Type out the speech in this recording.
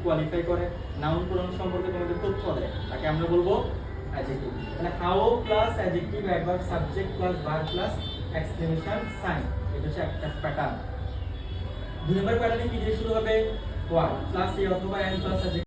Qualify করে, noun pronoun সম্পর্কে তোমাদের তথ্য দেয়, তাকে আমরা বলবো অ্যাডজেক্টিভ। মানে how plus adjective adverb subject plus verb plus exclamation sign, এটা হচ্ছে একটা প্যাটার্ন। দুই নম্বর প্যাটার্নে কি দিয়ে শুরু হবে? হোয়াট প্লাস এ অথবা এন প্লাস